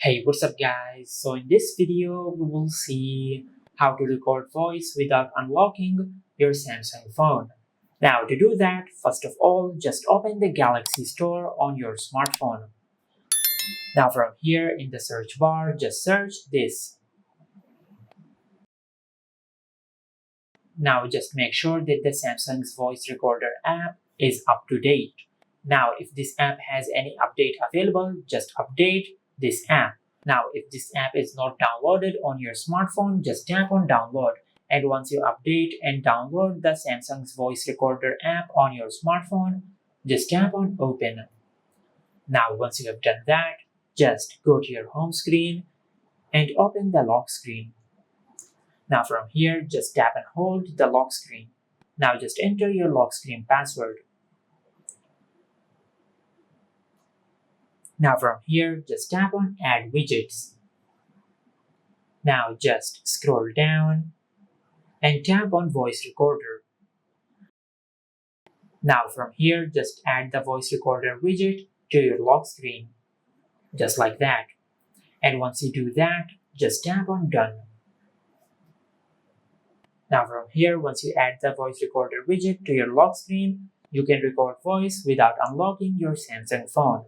Hey, what's up guys? So in this video, we will see how to record voice without unlocking your Samsung phone. Now to do that, first of all, just open the Galaxy Store on your smartphone. Now from here in the search bar, just search this. Now just make sure that the Samsung's voice recorder app is up to date. Now if this app has any update available, just update this app. Now if this app is not downloaded on your smartphone, just tap on download. And once you update and download the Samsung's voice recorder app on your smartphone, just tap on open. Now once you have done that, just go to your home screen and open the lock screen. Now from here, just tap and hold the lock screen. Now just enter your lock screen password. Now from here, just tap on add widgets. Now just scroll down and tap on voice recorder. Now from here, just add the voice recorder widget to your lock screen. Just like that. And once you do that, just tap on done. Now from here, once you add the voice recorder widget to your lock screen, you can record voice without unlocking your Samsung phone.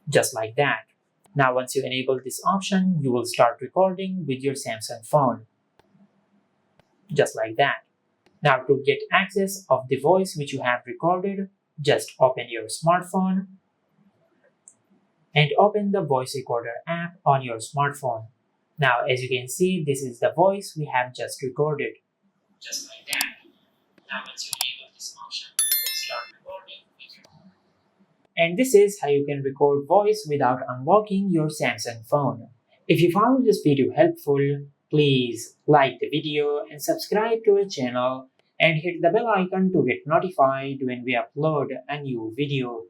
Just like that. Now once you enable this option, you will start recording with your Samsung phone. Just like that. Now to get access of the voice which you have recorded, just open your smartphone and open the voice recorder app on your smartphone. Now as you can see, this is the voice we have just recorded. Just like that. Now once you enable this option, you will start recording with your phone. And this is how you can record voice without unlocking your Samsung phone. If you found this video helpful, please like the video and subscribe to our channel and hit the bell icon to get notified when we upload a new video.